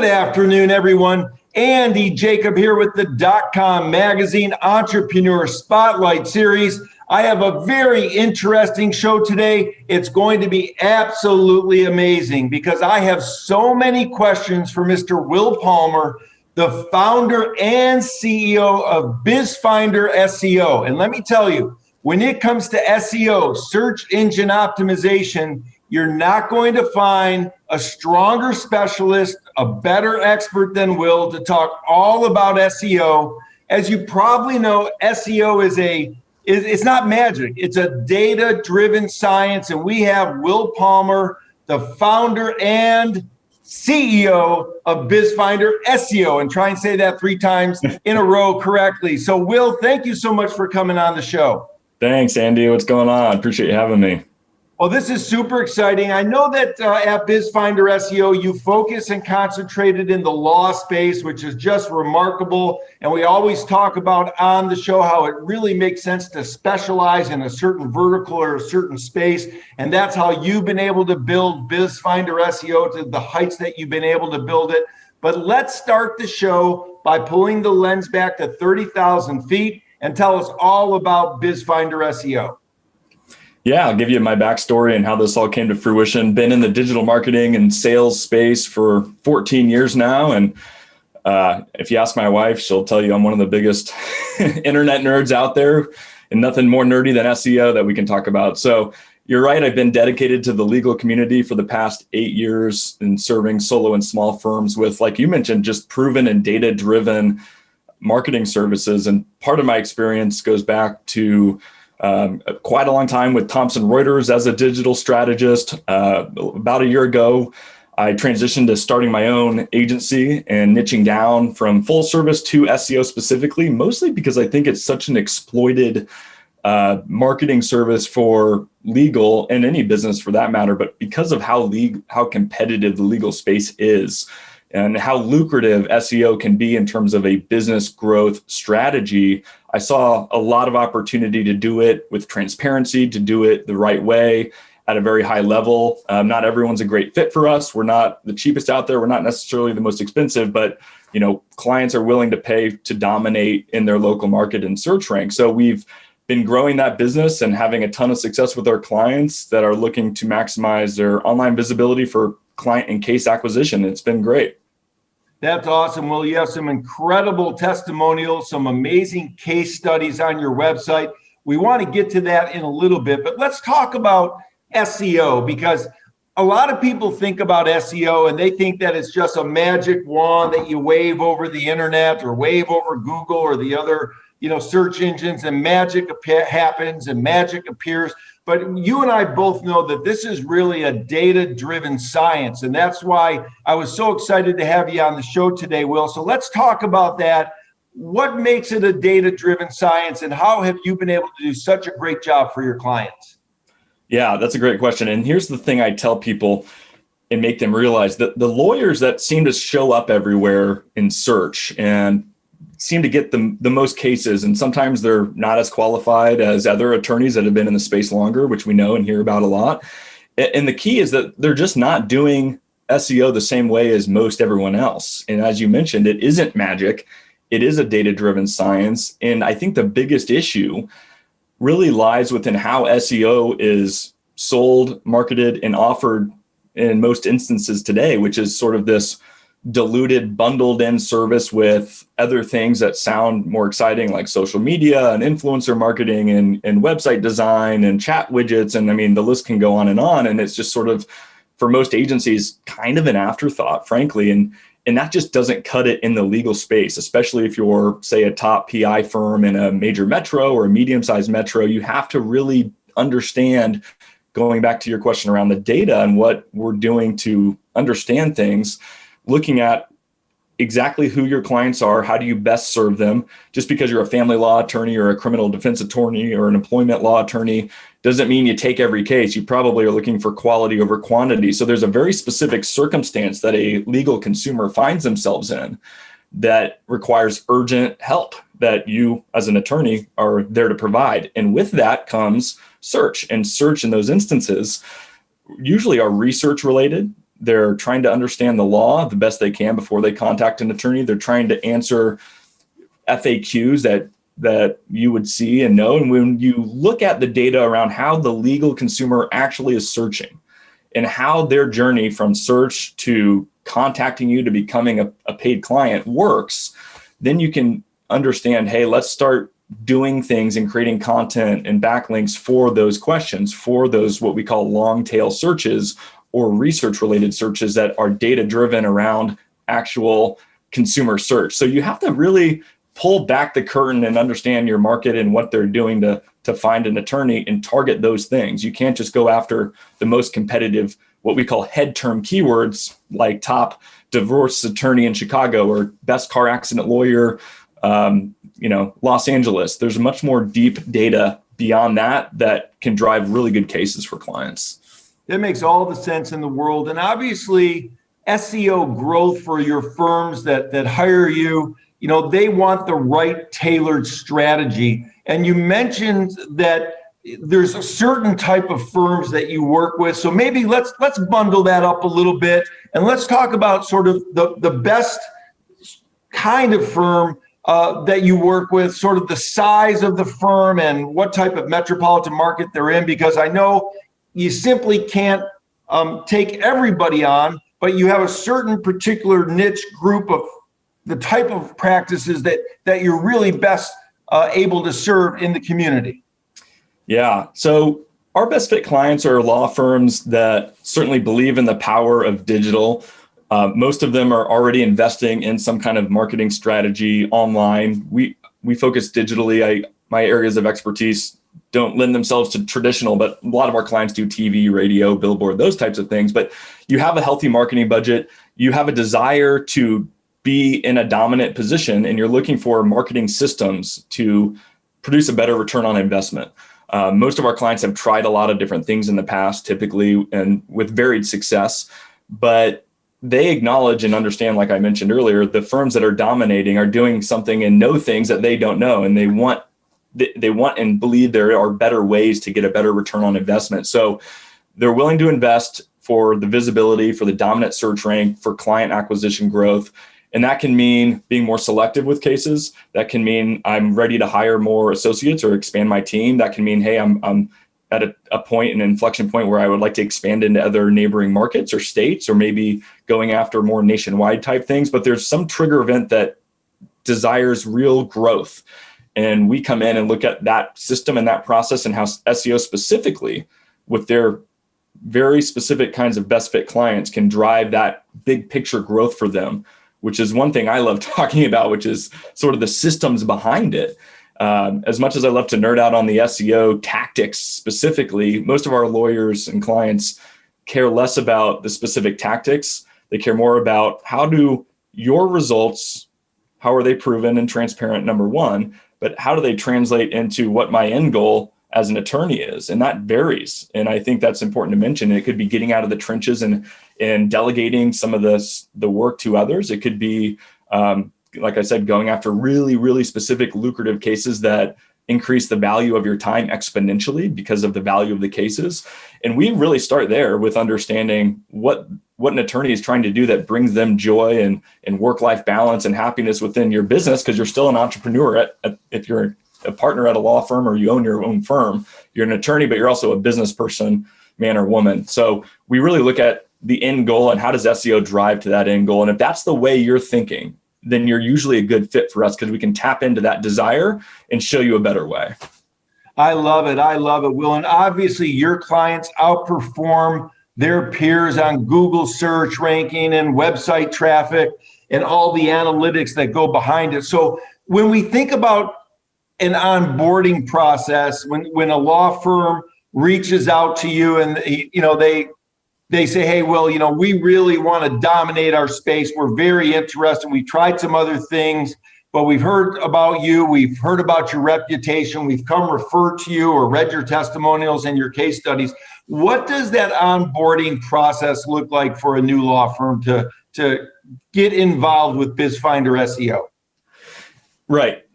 Good afternoon, everyone. Andy Jacob here with the DotCom Magazine Entrepreneur Spotlight Series. I have a very interesting show today. It's going to be absolutely amazing because I have so many questions for Mr. Will Palmer, the founder and CEO of BizFinder SEO. And let me tell you, when it comes to SEO, search engine optimization, you're not going to find a stronger specialist, a better expert than Will to talk all about SEO. As you probably know, SEO it's not magic. It's a data-driven science, and we have Will Palmer, the founder and CEO of BizFinder SEO, and try and say that 3 times in a row correctly. So, Will, thank you so much for coming on the show. Thanks, Andy. What's going on? Appreciate you having me. Well, this is super exciting. I know that at BizFinder SEO, you focus and concentrated in the law space, which is just remarkable. And we always talk about on the show how it really makes sense to specialize in a certain vertical or a certain space. And that's how you've been able to build BizFinder SEO to the heights that you've been able to build it. But let's start the show by pulling the lens back to 30,000 feet and tell us all about BizFinder SEO. Yeah, I'll give you my backstory and how this all came to fruition. Been in the digital marketing and sales space for 14 years now. And if you ask my wife, she'll tell you I'm one of the biggest internet nerds out there, and nothing more nerdy than SEO that we can talk about. So you're right. I've been dedicated to the legal community for the past 8 years in serving solo and small firms with, like you mentioned, just proven and data-driven marketing services. And part of my experience goes back to quite a long time with Thomson Reuters as a digital strategist. About a year ago, I transitioned to starting my own agency and niching down from full service to SEO specifically, mostly because I think it's such an exploited marketing service for legal and any business for that matter, but because of how competitive the legal space is and how lucrative SEO can be in terms of a business growth strategy, I saw a lot of opportunity to do it with transparency, to do it the right way at a very high level. Not everyone's a great fit for us. We're not the cheapest out there. We're not necessarily the most expensive, but clients are willing to pay to dominate in their local market and search rank. So we've been growing that business and having a ton of success with our clients that are looking to maximize their online visibility for client and case acquisition. It's been great. That's awesome. Well, you have some incredible testimonials, some amazing case studies on your website. We want to get to that in a little bit, but let's talk about SEO, because a lot of people think about SEO and they think that it's just a magic wand that you wave over the internet or wave over Google or the other, search engines, and magic happens and magic appears. But you and I both know that this is really a data-driven science. And that's why I was so excited to have you on the show today, Will. So let's talk about that. What makes it a data-driven science, and how have you been able to do such a great job for your clients? Yeah, that's a great question. And here's the thing I tell people and make them realize that the lawyers that seem to show up everywhere in search and seem to get the most cases, and sometimes they're not as qualified as other attorneys that have been in the space longer, which we know and hear about a lot. And the key is that they're just not doing SEO the same way as most everyone else. And as you mentioned, it isn't magic. It is a data-driven science. And I think the biggest issue really lies within how SEO is sold, marketed, and offered in most instances today, which is sort of this diluted, bundled in service with other things that sound more exciting, like social media and influencer marketing and website design and chat widgets. And I mean, the list can go on. And it's just sort of, for most agencies, kind of an afterthought, frankly. And that just doesn't cut it in the legal space, especially if you're, say, a top PI firm in a major metro or a medium-sized metro. You have to really understand, going back to your question around the data and what we're doing to understand things, looking at exactly who your clients are, how do you best serve them. Just because you're a family law attorney or a criminal defense attorney or an employment law attorney doesn't mean you take every case. You probably are looking for quality over quantity. So there's a very specific circumstance that a legal consumer finds themselves in that requires urgent help that you as an attorney are there to provide. And with that comes search, and search in those instances usually are research related. They're trying to understand the law the best they can before they contact an attorney. They're trying to answer FAQs that you would see and know. And when you look at the data around how the legal consumer actually is searching and how their journey from search to contacting you to becoming a paid client works, then you can understand, hey, let's start doing things and creating content and backlinks for those questions, for those what we call long tail searches or research related searches that are data driven around actual consumer search. So you have to really pull back the curtain and understand your market and what they're doing to find an attorney and target those things. You can't just go after the most competitive, what we call head term keywords, like top divorce attorney in Chicago or best car accident lawyer, Los Angeles. There's much more deep data beyond that can drive really good cases for clients. That makes all the sense in the world. And obviously, SEO growth for your firms that hire you, they want the right tailored strategy. And you mentioned that there's a certain type of firms that you work with. So maybe let's bundle that up a little bit and let's talk about sort of the best kind of firm that you work with, sort of the size of the firm and what type of metropolitan market they're in, because I know you simply can't take everybody on, but you have a certain particular niche group of the type of practices that you're really best able to serve in the community. Yeah. So our best fit clients are law firms that certainly believe in the power of digital. Most of them are already investing in some kind of marketing strategy online. We focus digitally. My areas of expertise don't lend themselves to traditional, but a lot of our clients do TV, radio, billboard, those types of things. But you have a healthy marketing budget. You have a desire to be in a dominant position, and you're looking for marketing systems to produce a better return on investment. Most of our clients have tried a lot of different things in the past, typically, and with varied success, but they acknowledge and understand, like I mentioned earlier, the firms that are dominating are doing something and know things that they don't know, and they want and believe there are better ways to get a better return on investment. So they're willing to invest for the visibility, for the dominant search rank, for client acquisition growth. And that can mean being more selective with cases. That can mean I'm ready to hire more associates or expand my team. That can mean, hey, I'm at a point, an inflection point where I would like to expand into other neighboring markets or states, or maybe going after more nationwide type things. But there's some trigger event that desires real growth. And we come in and look at that system and that process and how SEO specifically with their very specific kinds of best fit clients can drive that big picture growth for them, which is one thing I love talking about, which is sort of the systems behind it. As much as I love to nerd out on the SEO tactics specifically, most of our lawyers and clients care less about the specific tactics. They care more about how do your results, how are they proven and transparent, number one, but how do they translate into what my end goal as an attorney is? And that varies. And I think that's important to mention. It could be getting out of the trenches and delegating some of the work to others. It could be, like I said, going after really, really specific lucrative cases that increase the value of your time exponentially because of the value of the cases. And we really start there with understanding what an attorney is trying to do that brings them joy and work-life balance and happiness within your business, because you're still an entrepreneur. If you're a partner at a law firm or you own your own firm, you're an attorney, but you're also a business person, man or woman. So we really look at the end goal and how does SEO drive to that end goal. And if that's the way you're thinking, then you're usually a good fit for us because we can tap into that desire and show you a better way. I love it. I love it, Will. And obviously your clients outperform their peers on Google search ranking and website traffic and all the analytics that go behind it. So when we think about an onboarding process, when a law firm reaches out to you and they say, hey, Will, we really want to dominate our space. We're very interested. We tried some other things, but we've heard about you. We've heard about your reputation. We've come referred to you or read your testimonials and your case studies. What does that onboarding process look like for a new law firm to get involved with BizFinder SEO? Right.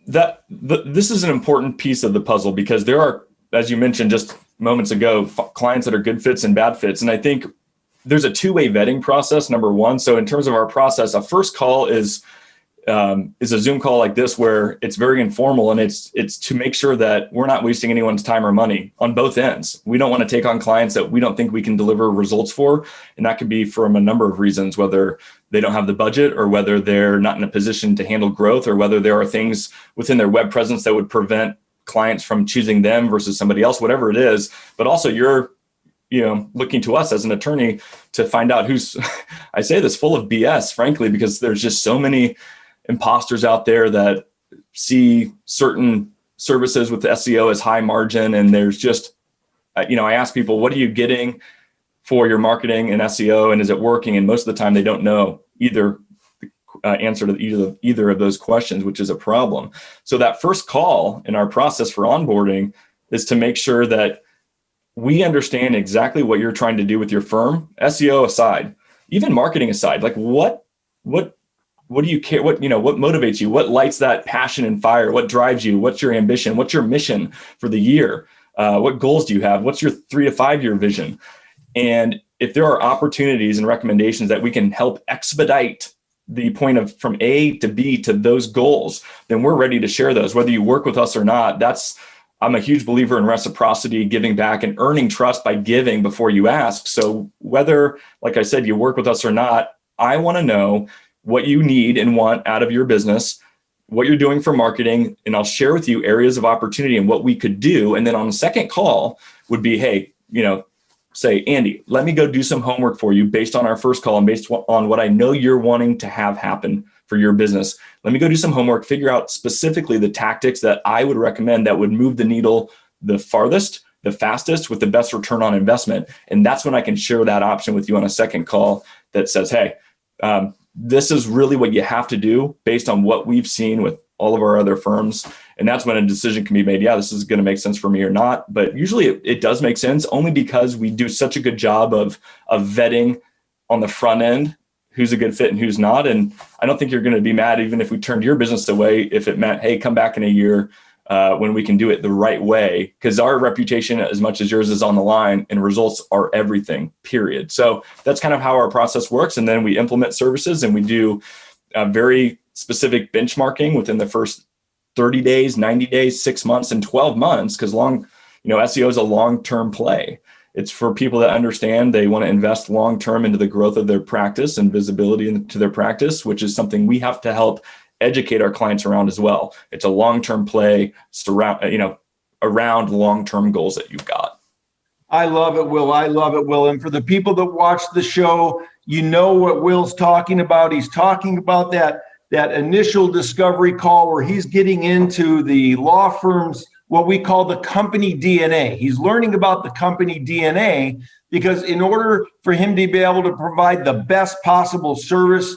This is an important piece of the puzzle because there are, as you mentioned just moments ago, clients that are good fits and bad fits. And I think there's a two-way vetting process, number one. So in terms of our process, a first call is a Zoom call like this, where it's very informal, and it's to make sure that we're not wasting anyone's time or money on both ends. We don't want to take on clients that we don't think we can deliver results for. And that could be from a number of reasons, whether they don't have the budget, or whether they're not in a position to handle growth, or whether there are things within their web presence that would prevent clients from choosing them versus somebody else, whatever it is. But also you're looking to us as an attorney to find out who's, I say this, full of BS, frankly, because there's just so many imposters out there that see certain services with the SEO as high margin. And there's just, I ask people, what are you getting for your marketing and SEO, and is it working? And most of the time they don't know either answer to either of those questions, which is a problem. So that first call in our process for onboarding is to make sure that we understand exactly what you're trying to do with your firm, SEO aside, even marketing aside. Like what do you care? What motivates you? What lights that passion and fire? What drives you? What's your ambition? What's your mission for the year? What goals do you have? What's your 3 to 5 year vision? And if there are opportunities and recommendations that we can help expedite the point of from A to B to those goals, then we're ready to share those, whether you work with us or not. I'm a huge believer in reciprocity, giving back, and earning trust by giving before you ask. So whether, like I said, you work with us or not, I want to know what you need and want out of your business, what you're doing for marketing, and I'll share with you areas of opportunity and what we could do. And then on the second call would be, hey, say, Andy, let me go do some homework for you based on our first call and based on what I know you're wanting to have happen for your business. Let me go do some homework, figure out specifically the tactics that I would recommend that would move the needle the farthest, the fastest, with the best return on investment. And that's when I can share that option with you on a second call that says, hey, this is really what you have to do based on what we've seen with all of our other firms. And that's when a decision can be made. Yeah, this is going to make sense for me or not. But usually it does make sense, only because we do such a good job of vetting on the front end who's a good fit and who's not. And I don't think you're going to be mad even if we turned your business away, if it meant, hey, come back in a year when we can do it the right way, because our reputation as much as yours is on the line, and results are everything, period. So that's kind of how our process works. And then we implement services, and we do very specific benchmarking within the first 30 days, 90 days, 6 months, and 12 months, because SEO is a long-term play. It's for people that understand they want to invest long-term into the growth of their practice and visibility into their practice, which is something we have to help educate our clients around as well. It's a long-term play around long-term goals that you've got. I love it, Will. I love it, Will. And for the people that watch the show, you know what Will's talking about. He's talking about that initial discovery call where he's getting into the law firm's, what we call the company DNA. He's learning about the company DNA, because in order for him to be able to provide the best possible service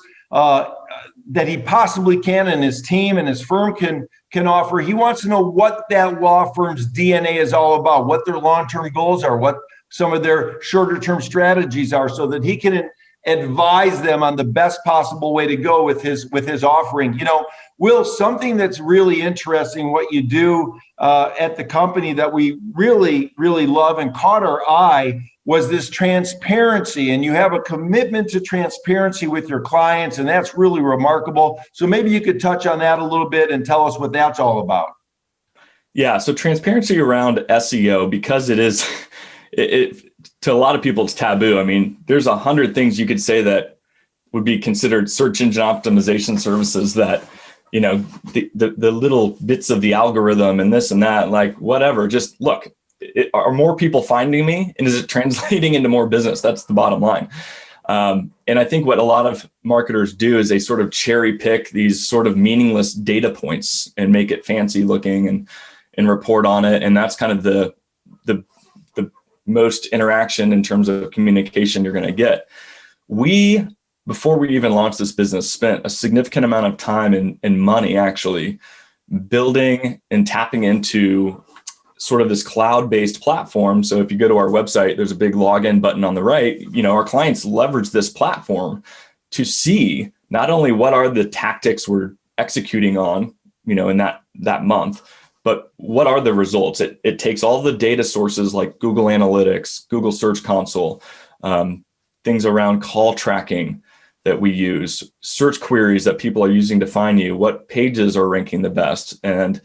that he possibly can, and his team and his firm can offer, he wants to know what that law firm's DNA is all about, what their long-term goals are, what some of their shorter-term strategies are, so that he can advise them on the best possible way to go with his offering. Will, something that's really interesting what you do at the company that we really, really love and caught our eye was this transparency. And you have a commitment to transparency with your clients, and that's really remarkable. So maybe you could touch on that a little bit and tell us what that's all about. Yeah, so transparency around SEO, because it is, to a lot of people, it's taboo. I mean, there's 100 things you could say that would be considered search engine optimization services that, the little bits of the algorithm and this and that, like whatever, just look, are more people finding me, and is it translating into more business? That's the bottom line. And I think what a lot of marketers do is they sort of cherry pick these sort of meaningless data points and make it fancy looking and report on it. And that's kind of the most interaction in terms of communication you're going to get. We, before we even launched this business, spent a significant amount of time and money actually building and tapping into sort of this cloud-based platform. So if you go to our website, there's a big login button on the right. Our clients leverage this platform to see not only what are the tactics we're executing on, in that month, but what are the results? It takes all the data sources like Google Analytics, Google Search Console, things around call tracking that we use, search queries that people are using to find you, what pages are ranking the best, and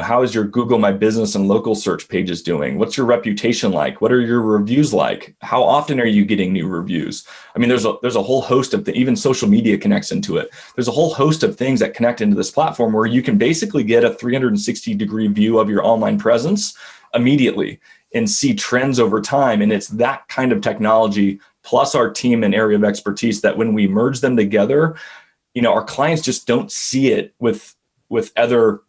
how is your Google My Business and local search pages doing? What's your reputation like? What are your reviews like? How often are you getting new reviews? I mean, there's a whole host of even social media connects into it. There's a whole host of things that connect into this platform where you can basically get a 360-degree view of your online presence immediately and see trends over time. And it's that kind of technology plus our team and area of expertise that when we merge them together, our clients just don't see it with other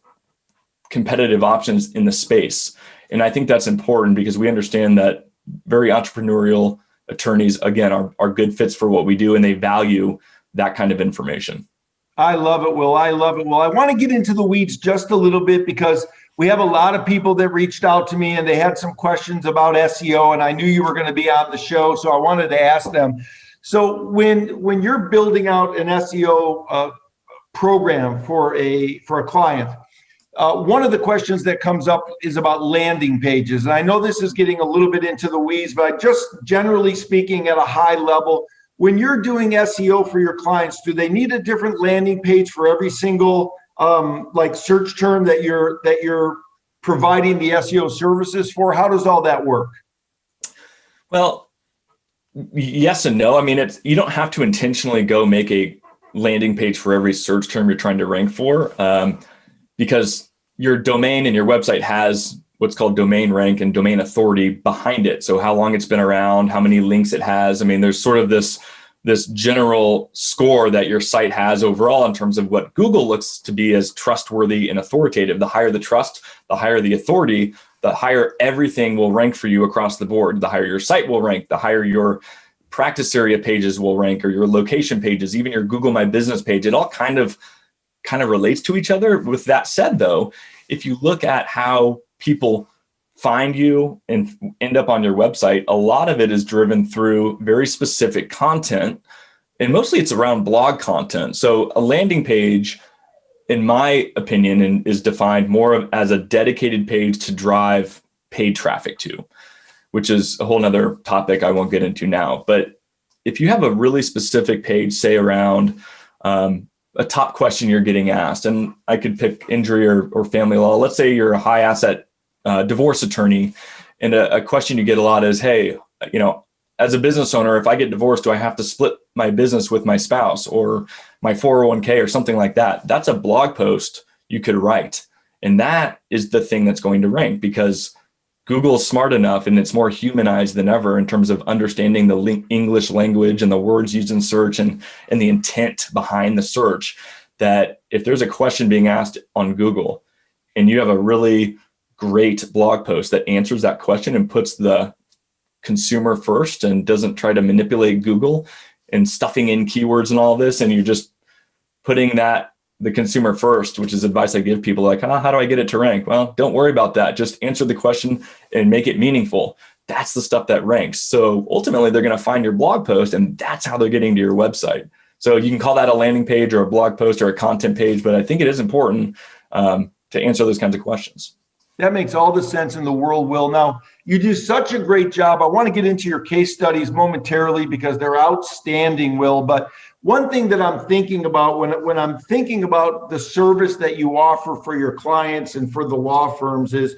competitive options in the space. And I think that's important because we understand that very entrepreneurial attorneys, again, are good fits for what we do, and they value that kind of information. I love it, Will. I love it, Will. I want to get into the weeds just a little bit because we have a lot of people that reached out to me and they had some questions about SEO, and I knew you were going to be on the show, so I wanted to ask them. So when you're building out an SEO program for a client, one of the questions that comes up is about landing pages. And I know this is getting a little bit into the weeds, but just generally speaking at a high level, when you're doing SEO for your clients, do they need a different landing page for every single search term that you're providing the SEO services for? How does all that work? Well, yes and no. I mean, you don't have to intentionally go make a landing page for every search term you're trying to rank for. Because your domain and your website has what's called domain rank and domain authority behind it. So how long it's been around, how many links it has. I mean, there's sort of this general score that your site has overall in terms of what Google looks to be as trustworthy and authoritative. The higher the trust, the higher the authority, the higher everything will rank for you across the board. The higher your site will rank, the higher your practice area pages will rank, or your location pages, even your Google My Business page. It all kind of relates to each other. With that said, though, if you look at how people find you and end up on your website, a lot of it is driven through very specific content, and mostly it's around blog content. So a landing page, in my opinion, is defined more as a dedicated page to drive paid traffic to, which is a whole nother topic I won't get into now. But if you have a really specific page, say around a top question you're getting asked, and I could pick injury or family law. Let's say you're a high asset divorce attorney, and a question you get a lot is, hey, as a business owner, if I get divorced, do I have to split my business with my spouse or my 401k or something like that? That's a blog post you could write. And that is the thing that's going to rank because Google is smart enough and it's more humanized than ever in terms of understanding the English language and the words used in search and the intent behind the search, that if there's a question being asked on Google and you have a really great blog post that answers that question and puts the consumer first and doesn't try to manipulate Google and stuffing in keywords and all this, and you're just putting the consumer first, which is advice I give people like, how do I get it to rank? Well, don't worry about that. Just answer the question and make it meaningful. That's the stuff that ranks. So ultimately they're going to find your blog post and that's how they're getting to your website. So you can call that a landing page or a blog post or a content page, but I think it is important to answer those kinds of questions. That makes all the sense in the world, Will. Now, you do such a great job. I want to get into your case studies momentarily because they're outstanding, Will. But one thing that I'm thinking about when I'm thinking about the service that you offer for your clients and for the law firms is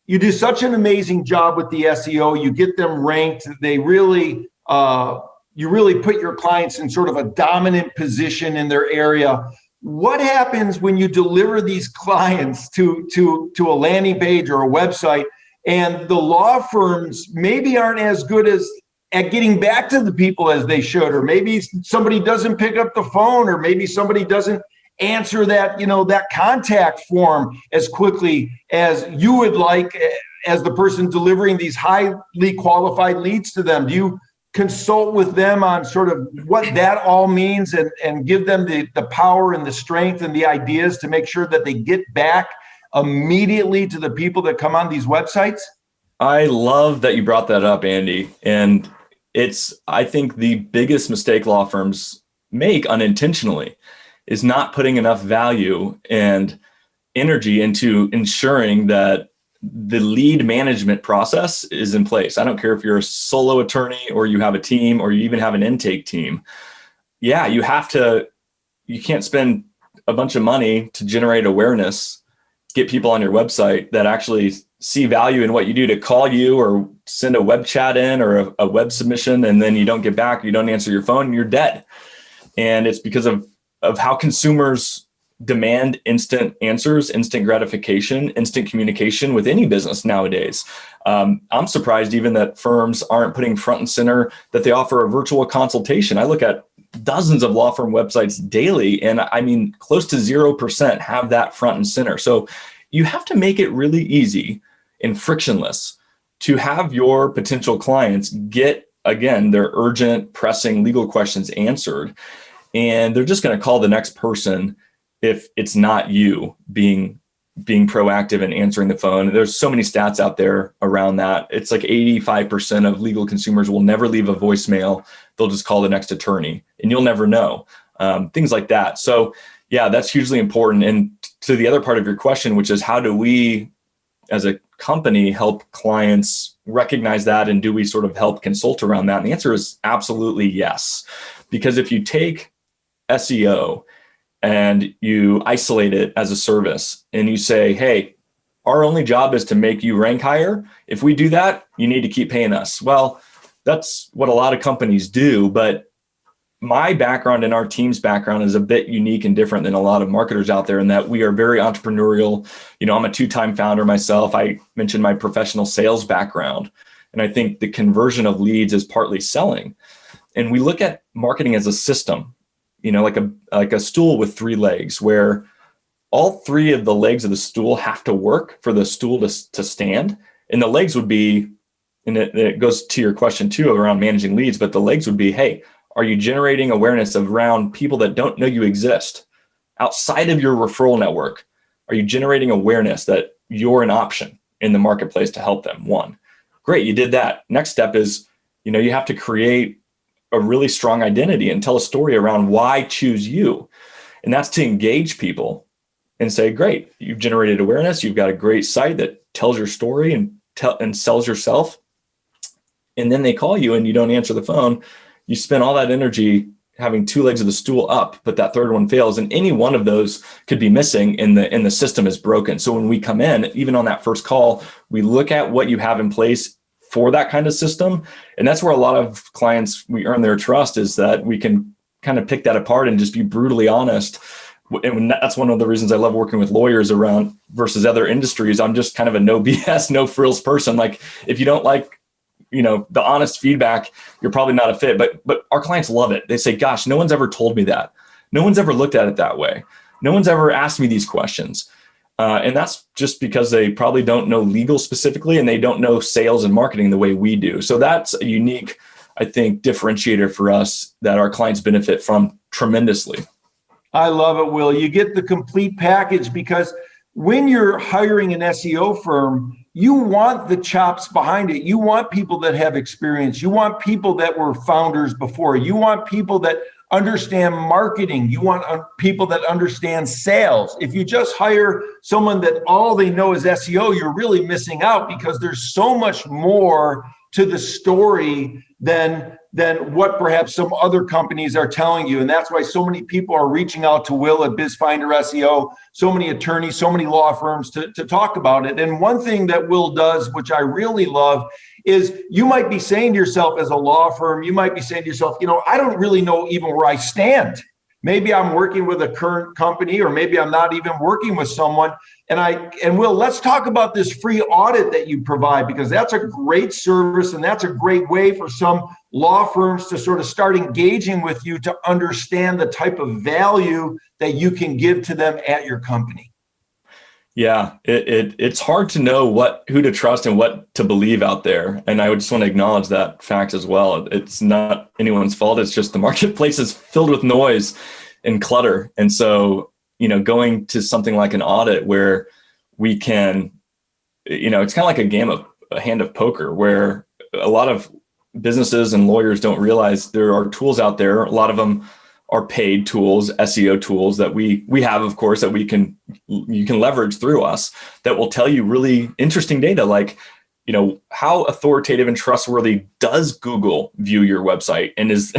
you do such an amazing job with the SEO. You get them ranked. They really, you really put your clients in sort of a dominant position in their area. What happens when you deliver these clients to a landing page or a website and the law firms maybe aren't as good at getting back to the people as they should, or maybe somebody doesn't pick up the phone, or maybe somebody doesn't answer that, that contact form as quickly as you would like as the person delivering these highly qualified leads to them? Do you consult with them on sort of what that all means and give them the power and the strength and the ideas to make sure that they get back immediately to the people that come on these websites? I love that you brought that up, Andy. And I think the biggest mistake law firms make unintentionally is not putting enough value and energy into ensuring that the lead management process is in place. I don't care if you're a solo attorney or you have a team or you even have an intake team. Yeah, you can't spend a bunch of money to generate awareness, get people on your website that actually see value in what you do to call you or send a web chat in or a web submission, and then you don't get back, you don't answer your phone, and you're dead. And it's because of how consumers demand instant answers, instant gratification, instant communication with any business nowadays. I'm surprised even that firms aren't putting front and center that they offer a virtual consultation. I look at dozens of law firm websites daily, and I mean, close to 0% have that front and center. So you have to make it really easy and frictionless to have your potential clients get, again, their urgent, pressing legal questions answered. And they're just going to call the next person if it's not you being proactive and answering the phone. There's so many stats out there around that. It's like 85% of legal consumers will never leave a voicemail. They'll just call the next attorney, and you'll never know. Things like that. So yeah, that's hugely important. And to the other part of your question, which is how do we as a company help clients recognize that, and do we sort of help consult around that? And the answer is absolutely yes. Because if you take SEO and you isolate it as a service and you say, hey, our only job is to make you rank higher. If we do that, you need to keep paying us. Well, that's what a lot of companies do. But my background and our team's background is a bit unique and different than a lot of marketers out there in that we are very entrepreneurial. I'm a 2-time founder myself. I mentioned my professional sales background. And I think the conversion of leads is partly selling. And we look at marketing as a system, like a stool with 3 legs, where all 3 of the legs of the stool have to work for the stool to stand. And the legs would be, and it goes to your question too around managing leads, but the legs would be, hey, are you generating awareness around people that don't know you exist outside of your referral network? Are you generating awareness that you're an option in the marketplace to help them? 1, great, you did that. Next step is, you have to create a really strong identity and tell a story around why choose you. And that's to engage people and say, great, you've generated awareness. You've got a great site that tells your story and sells yourself. And then they call you and you don't answer the phone. You spend all that energy having 2 legs of the stool up, but that 3rd one fails. And any one of those could be missing and the system is broken. So when we come in, even on that first call, we look at what you have in place for that kind of system. And that's where a lot of clients, we earn their trust, is that we can kind of pick that apart and just be brutally honest. And that's one of the reasons I love working with lawyers around versus other industries. I'm just kind of a no BS, no frills person. Like if you don't like, the honest feedback, you're probably not a fit, but our clients love it. They say, gosh, no one's ever told me that. No one's ever looked at it that way. No one's ever asked me these questions. And that's just because they probably don't know legal specifically, and they don't know sales and marketing the way we do. So that's a unique, I think, differentiator for us that our clients benefit from tremendously. I love it, Will. You get the complete package, because when you're hiring an SEO firm, you want the chops behind it. You want people that have experience. You want people that were founders before. You want people that understand marketing. You want people that understand sales. If you just hire someone that all they know is SEO, you're really missing out, because there's so much more to the story than what perhaps some other companies are telling you. And that's why so many people are reaching out to Will at BizFinder SEO, so many attorneys, so many law firms to talk about it. And one thing that Will does, which I really love, is you might be saying to yourself as a law firm, you might be saying to yourself, I don't really know even where I stand. Maybe I'm working with a current company, or maybe I'm not even working with someone. And Will, let's talk about this free audit that you provide, because that's a great service, and that's a great way for some law firms to sort of start engaging with you to understand the type of value that you can give to them at your company. Yeah, it's hard to know who to trust and what to believe out there. And I would just want to acknowledge that fact as well. It's not anyone's fault. It's just the marketplace is filled with noise and clutter. And so, going to something like an audit where we can, it's kind of like a hand of poker, where a lot of businesses and lawyers don't realize there are tools out there. A lot of them are paid tools, SEO tools that we have, of course, that you can leverage through us, that will tell you really interesting data, like, how authoritative and trustworthy does Google view your website? And is,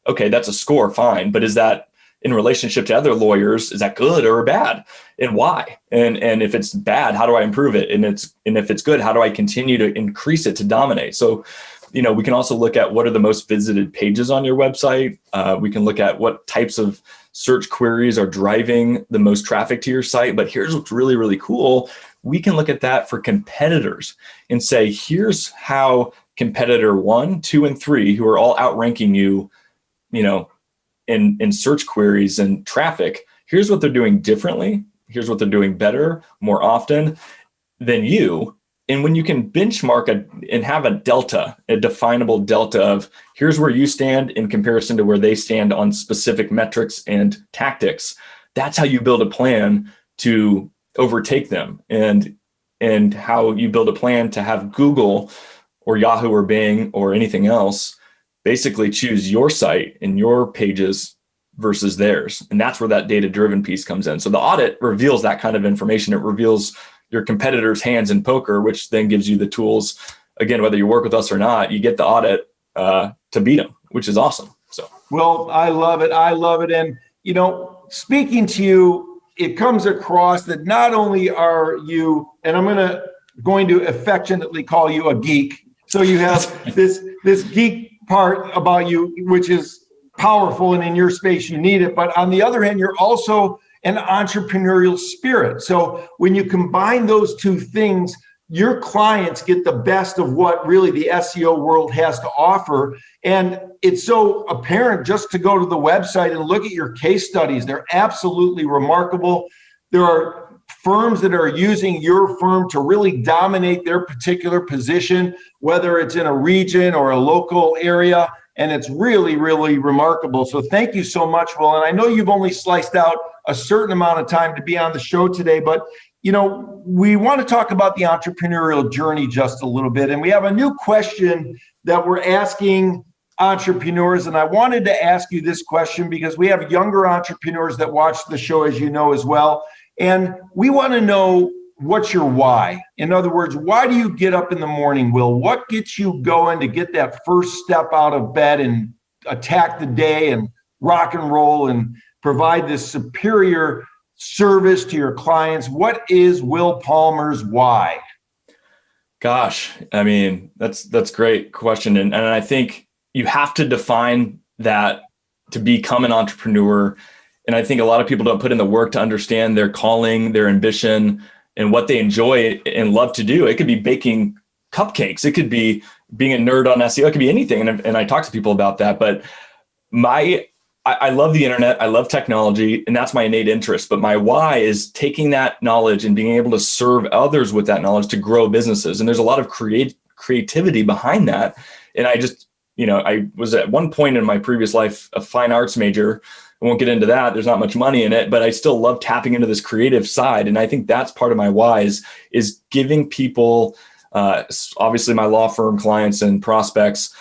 okay, that's a score, fine, but is that in relationship to other lawyers, is that good or bad? And why? And if it's bad, how do I improve it? And if it's good, how do I continue to increase it to dominate? So, we can also look at what are the most visited pages on your website. We can look at what types of search queries are driving the most traffic to your site. But here's what's really, really cool. We can look at that for competitors and say, here's how competitor 1, 2, and 3, who are all outranking you, in search queries and traffic, here's what they're doing differently. Here's what they're doing better, more often than you. And when you can benchmark and have a delta, a definable delta of here's where you stand in comparison to where they stand on specific metrics and tactics, that's how you build a plan to overtake them, and how you build a plan to have Google or Yahoo or Bing or anything else basically choose your site and your pages versus theirs. And that's where that data-driven piece comes in. So the audit reveals that kind of information. It reveals your competitor's hands in poker, which then gives you the tools. Again, whether you work with us or not, you get the audit to beat them, which is awesome. So, well, I love it. I love it. And, speaking to you, it comes across that not only are you, and I'm going to affectionately call you a geek. So you have this geek part about you, which is powerful, and in your space, you need it. But on the other hand, you're also an entrepreneurial spirit. So when you combine those two things, your clients get the best of what really the SEO world has to offer. And it's so apparent just to go to the website and look at your case studies. They're absolutely remarkable. There are firms that are using your firm to really dominate their particular position, whether it's in a region or a local area. And it's really, really remarkable. So thank you so much, Will. And I know you've only sliced out a certain amount of time to be on the show today, but we want to talk about the entrepreneurial journey just a little bit. And we have a new question that we're asking entrepreneurs. And I wanted to ask you this question because we have younger entrepreneurs that watch the show, as you know, as well. And we want to know, what's your why? In other words, why do you get up in the morning, Will? What gets you going to get that first step out of bed and attack the day and rock and roll and provide this superior service to your clients? What is Will Palmer's why? Gosh, I mean, that's a great question. And I think you have to define that to become an entrepreneur. And I think a lot of people don't put in the work to understand their calling, their ambition, and what they enjoy and love to do. It could be baking cupcakes. It could be being a nerd on SEO. It could be anything. And I talk to people about that. But I love the internet. I love technology, and that's my innate interest. But my why is taking that knowledge and being able to serve others with that knowledge to grow businesses. And there's a lot of creativity behind that. And I just, I was at one point in my previous life a fine arts major. I won't get into that. There's not much money in it, but I still love tapping into this creative side. And I think that's part of my why is giving people, obviously my law firm clients and prospects,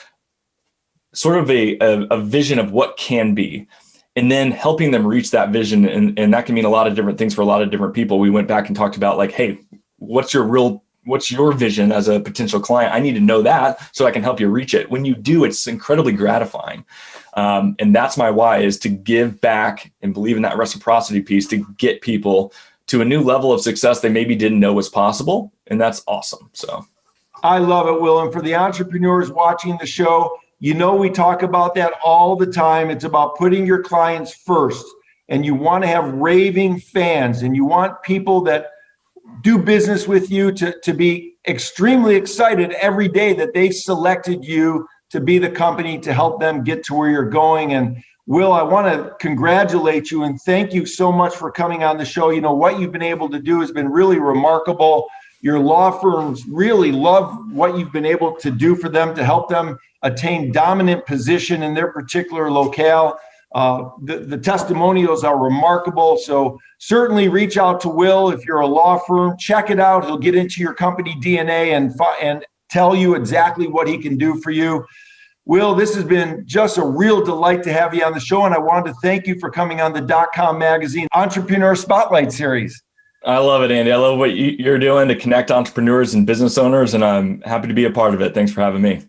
sort of a vision of what can be, and then helping them reach that vision. And that can mean a lot of different things for a lot of different people. We went back and talked about like, hey, what's your vision as a potential client? I need to know that so I can help you reach it. When you do, it's incredibly gratifying. And that's my why, is to give back and believe in that reciprocity piece to get people to a new level of success they maybe didn't know was possible. And that's awesome. So I love it, Will. And for the entrepreneurs watching the show, we talk about that all the time. It's about putting your clients first, and you want to have raving fans, and you want people that do business with you to be extremely excited every day that they've selected you to be the company to help them get to where you're going. And Will, I want to congratulate you and thank you so much for coming on the show. What you've been able to do has been really remarkable. Your law firms really love what you've been able to do for them to help them attain dominant position in their particular locale. The testimonials are remarkable. So certainly reach out to Will if you're a law firm. Check it out. He'll get into your company DNA and tell you exactly what he can do for you. Will, this has been just a real delight to have you on the show, and I wanted to thank you for coming on the .com Magazine Entrepreneur Spotlight Series. I love it, Andy. I love what you're doing to connect entrepreneurs and business owners, and I'm happy to be a part of it. Thanks for having me.